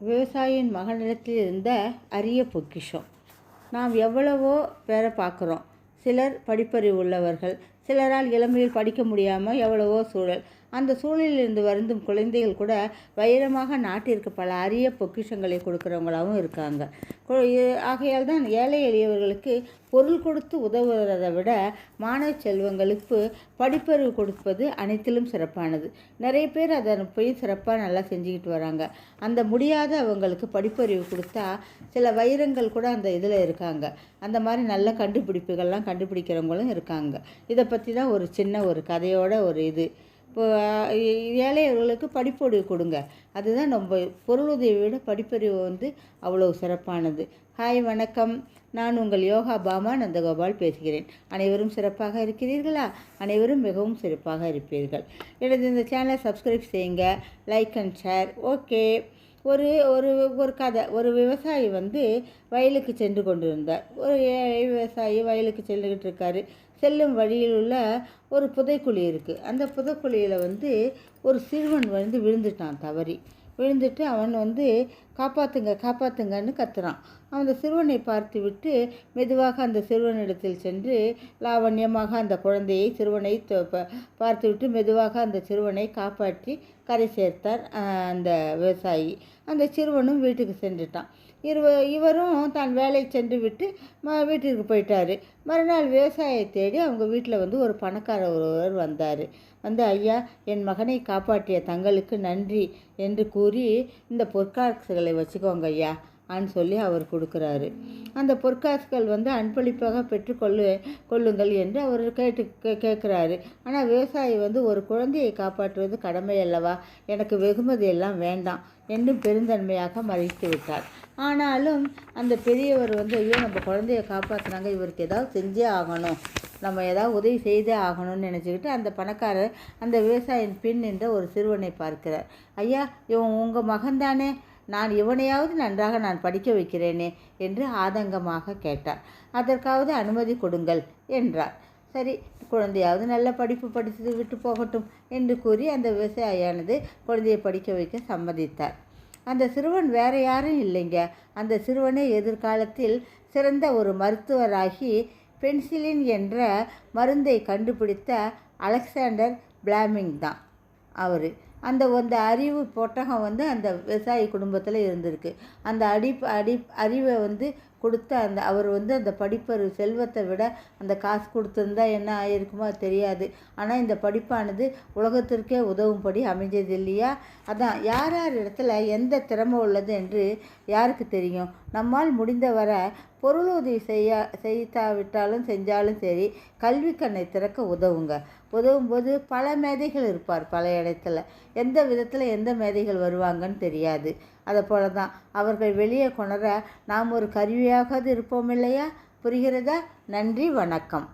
விவசாயியின் மகனிடத்தில் இருந்த அரிய பொக்கிஷம். நாம் எவ்வளவோ பேரை பார்க்குறோம். சிலர் படிப்பறிவு உள்ளவர்கள், சிலரால் இளமையில் படிக்க முடியாமல் எவ்வளவோ சூழல். அந்த சூழலிலிருந்து வருந்தும் குழந்தைகள் கூட வைரமாக நாட்டிற்கு பல அரிய பொக்கிஷங்களை கொடுக்குறவங்களாகவும் இருக்காங்க. ஆகையால் தான் ஏழை எளியவர்களுக்கு பொருள் கொடுத்து உதவுவதை விட மாணவ செல்வங்களுக்கு படிப்பறிவு கொடுப்பது அனைத்திலும் சிறப்பானது. நிறைய பேர் அதை போய் சிறப்பாக நல்லா செஞ்சுக்கிட்டு வராங்க. அந்த முடியாத அவங்களுக்கு படிப்பறிவு கொடுத்தா சில வைரங்கள் கூட அந்த இதில் இருக்காங்க. அந்த மாதிரி நல்ல கண்டுபிடிப்புகள்லாம் கண்டுபிடிக்கிறவங்களும் இருக்காங்க. இதை பற்றி தான் ஒரு சின்ன ஒரு கதையோட ஒரு இது. இப்போ ஏழையவர்களுக்கு படிப்பறிவு கொடுங்க. அதுதான் நம்ம பொருளுதவியை விட படிப்பறிவு அவ்வளோ சிறப்பானது. ஹாய், வணக்கம். நான் உங்கள் யோகா பாமா நந்தகோபால் பேசுகிறேன். அனைவரும் சிறப்பாக இருக்கிறீர்களா? அனைவரும் மிகவும் சிறப்பாக இருப்பீர்கள். எனது இந்த சேனலை சப்ஸ்கிரைப் செய்யுங்க, லைக் அண்ட் ஷேர். ஓகே. ஒரு ஒரு ஒரு கதை. ஒரு விவசாயி வயலுக்கு சென்று கொண்டிருந்தார். ஒரு விவசாயி வயலுக்கு சென்றுக்கிட்டு இருக்காரு. செல்லும் வழியில் உள்ள ஒரு புதைக்குழி இருக்குது. அந்த புதைக்குழியில் ஒரு சிறுவன் விழுந்துட்டான். தவறி விழுந்துட்டு அவன் காப்பாற்றுங்க காப்பாற்றுங்கன்னு கத்துறான். அந்த சிறுவனை பார்த்து விட்டு மெதுவாக அந்த சிறுவனிடத்தில் சென்று லாவண்யமாக அந்த குழந்தையை சிறுவனை பார்த்துவிட்டு மெதுவாக அந்த சிறுவனை காப்பாற்றி கரை சேர்த்தார் அந்த விவசாயி. அந்த சிறுவனும் வீட்டுக்கு சென்றுட்டான். இவரும் தான் வேலை சென்று விட்டு வீட்டிற்கு போயிட்டார். மறுநாள் விவசாயியை தேடி அவங்க வீட்டில் ஒரு பணக்காரர் ஒருவர் வந்தார். ஐயா, என் மகனை காப்பாற்றிய தங்களுக்கு நன்றி என்று கூறி இந்த பொற்காசுகளை வச்சுக்கோங்க ஐயா ஆன்னு சொல்லி அவர் கொடுக்குறாரு. அந்த பொற்காசுகள் அன்பளிப்பாக கொள்ளுங்கள் என்று அவர் கேட்குறாரு. ஆனால் விவசாயி ஒரு குழந்தையை காப்பாற்றுவது கடமை அல்லவா, எனக்கு வெகுமதி எல்லாம் வேண்டாம் என்று பெருந்தன்மையாக மறைத்து விட்டார். ஆனாலும் அந்த பெரியவர் ஐயோ, நம்ம குழந்தைய காப்பாற்றினாங்க, இவருக்கு ஏதாவது செஞ்சே ஆகணும், நம்ம ஏதாவது உதவி செய்தே ஆகணும்னு நினச்சிக்கிட்டு அந்த பணக்காரர் அந்த விவசாயியின் பின் நின்ற ஒரு சிறுவனை பார்க்கிறார். ஐயா, இவன் உங்கள் மகன்தானே, நான் இவனையாவது நன்றாக நான் படிக்க வைக்கிறேனே என்று ஆதங்கமாக கேட்டார். அதற்காவது அனுமதி கொடுங்கள் என்றார். சரி, குழந்தையாவது நல்ல படிப்பு படித்து விட்டு போகட்டும் என்று கூறி அந்த விவசாயியானது குழந்தையை படிக்க வைக்க சம்மதித்தார். அந்த சிறுவன் வேற யாரும் இல்லைங்க. அந்த சிறுவனே எதிர்காலத்தில் சிறந்த ஒரு மருத்துவராகி பென்சிலின் என்ற மருந்தை கண்டுபிடித்த அலெக்சாண்டர் பிளாமிங் தான் அவர். அந்த அறிவு பொட்டகம் அந்த விவசாயி குடும்பத்தில் இருந்திருக்கு. அந்த அறிவை கொடுத்த அவர் அந்த படிப்பறிவு செல்வத்தை விட அந்த காசு கொடுத்துருந்தா என்ன ஆயிருக்குமோ தெரியாது. ஆனால் இந்த படிப்பானது உலகத்திற்கே உதவும்படி அமைஞ்சது இல்லையா? அதான் யார் இடத்துல எந்த திறமை உள்ளது என்று யாருக்கு தெரியும்? நம்மால் முடிந்தவரை பொருளுதவி செய்யாவிட்டாலும் செஞ்சாலும் சரி, கல்வி கண்ணை திறக்க உதவுங்க. உதவும்போது பல மேதைகள் இருப்பார். பல இடத்துல எந்த விதத்தில் எந்த மேதைகள் வருவாங்கன்னு தெரியாது. அதை போல தான் அவர்கள் வெளியே கொணர நாம் ஒரு கருவியாக இருப்போம் இல்லையா? புரிகிறதா? நன்றி, வணக்கம்.